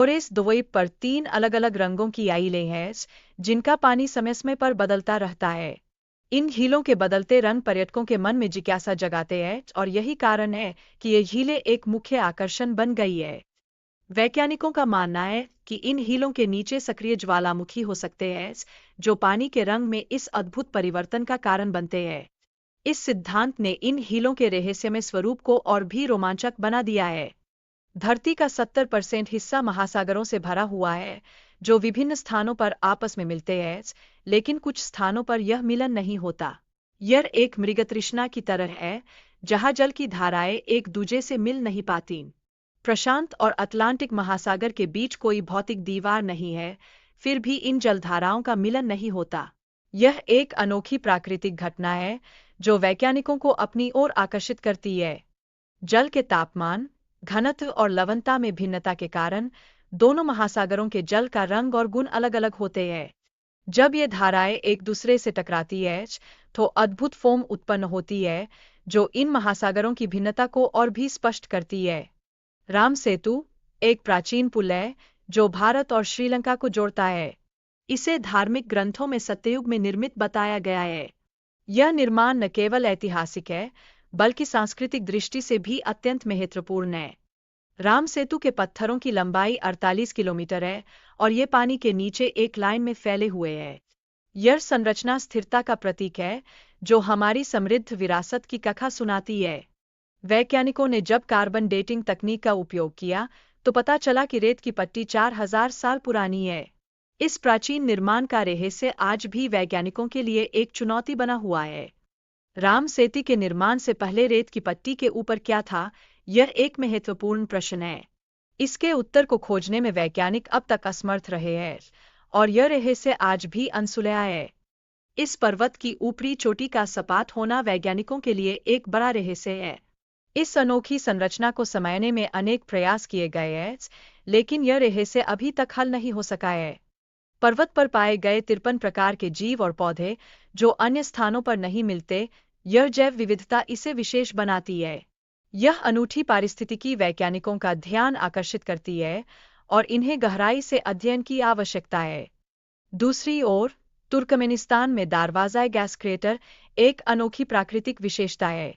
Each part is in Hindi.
टोरेस द्वीप पर 3 अलग-अलग रंगों की आइलें हैं, जिनका पानी समय-समय पर बदलता रहता है। इन झीलों के बदलते रंग पर्यटकों के मन में जिज्ञासा जगाते हैं और यही कारण है कि ये झीलें एक मुख्य आकर्षण बन गई है। वैज्ञानिकों का मानना है कि इन झीलों के नीचे सक्रिय ज्वालामुखी हो सकते हैं, जो पानी के रंग में इस अद्भुत परिवर्तन का कारण बनते हैं। इस सिद्धांत ने इन झीलों के रहस्यमय स्वरूप को और भी रोमांचक बना दिया है। धरती का 70% हिस्सा महासागरों से भरा हुआ है, जो विभिन्न स्थानों पर आपस में मिलते हैं, लेकिन कुछ स्थानों पर यह मिलन नहीं होता। यह एक मृगतृष्णा की तरह है, जहां जल की धाराएं एक दूजे से मिल नहीं पाती। प्रशांत और अटलांटिक महासागर के बीच कोई भौतिक दीवार नहीं है, फिर भी इन जलधाराओं का मिलन नहीं होता। यह एक अनोखी प्राकृतिक घटना है, जो वैज्ञानिकों को अपनी ओर आकर्षित करती है। जल के तापमान, घनत्व और लवणता में भिन्नता के कारण दोनों महासागरों के जल का रंग और गुण अलग-अलग होते हैं। जब ये धाराएं एक दूसरे से टकराती हैं, तो अद्भुत फोम उत्पन्न होती है, जो इन महासागरों की भिन्नता को और भी स्पष्ट करती है। राम सेतु एक प्राचीन पुल है, जो भारत और श्रीलंका को जोड़ता है। इसे धार्मिक ग्रंथों में सत्ययुग में निर्मित बताया गया है। यह निर्माण न केवल ऐतिहासिक है, बल्कि सांस्कृतिक दृष्टि से भी अत्यंत महत्वपूर्ण है। राम सेतु के पत्थरों की लंबाई 48 किलोमीटर है और ये पानी के नीचे एक लाइन में फैले हुए हैं। यह संरचना स्थिरता का प्रतीक है, जो हमारी समृद्ध विरासत की कथा सुनाती है। वैज्ञानिकों ने जब कार्बन डेटिंग तकनीक का उपयोग किया, तो पता चला कि रेत की पट्टी 4000 साल पुरानी है। इस प्राचीन निर्माण का रहस्य आज भी वैज्ञानिकों के लिए एक चुनौती बना हुआ है। राम सेतु के निर्माण से पहले रेत की पट्टी के ऊपर क्या था, यह एक महत्वपूर्ण प्रश्न है। इसके उत्तर को खोजने में वैज्ञानिक अब तक असमर्थ रहे हैं और यह रहस्य आज भी अनसुलझा है। इस पर्वत की ऊपरी चोटी का सपाट होना वैज्ञानिकों के लिए एक बड़ा रहस्य है। इस अनोखी संरचना को समझने में अनेक प्रयास किए गए हैं, लेकिन यह रहस्य अभी तक हल नहीं हो सका है। पर्वत पर पाए गए 53 प्रकार के जीव और पौधे, जो अन्य स्थानों पर नहीं मिलते, यह जैव विविधता इसे विशेष बनाती है। यह अनूठी पारिस्थितिकी वैज्ञानिकों का ध्यान आकर्षित करती है और इन्हें गहराई से अध्ययन की आवश्यकता है। दूसरी ओर, तुर्कमेनिस्तान में दारवाज़ा गैस क्रेटर एक अनोखी प्राकृतिक विशेषता है।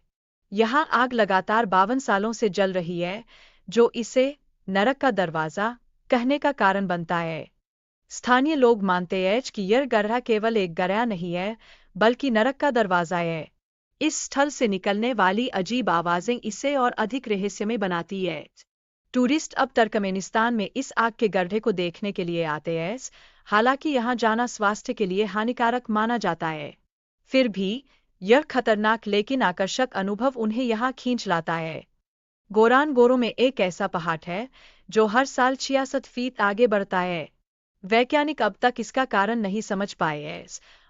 यहाँ आग लगातार 52 सालों से जल रही है, जो इसे नरक का दरवाज़ा कहने का कारण बनता है। स्थानीय लोग मानते हैं कि यह गड्ढा केवल एक गड्ढा नहीं है, बल्कि नरक का दरवाज़ा है। इस स्थल से निकलने वाली अजीब आवाज़ें इसे और अधिक रहस्यमय बनाती है। टूरिस्ट अब तुर्कमेनिस्तान में इस आग के गड्ढे को देखने के लिए आते हैं, हालांकि यहाँ जाना स्वास्थ्य के लिए हानिकारक माना जाता है। फिर भी यह खतरनाक लेकिन आकर्षक अनुभव उन्हें यहाँ खींच लाता है। गोरानगोरो में एक ऐसा पहाड़ है, जो हर साल 66 फीट आगे बढ़ता है। वैज्ञानिक अब तक इसका कारण नहीं समझ पाए हैं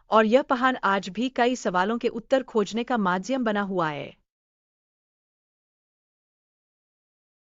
और यह पहाड़ आज भी कई सवालों के उत्तर खोजने का माध्यम बना हुआ है।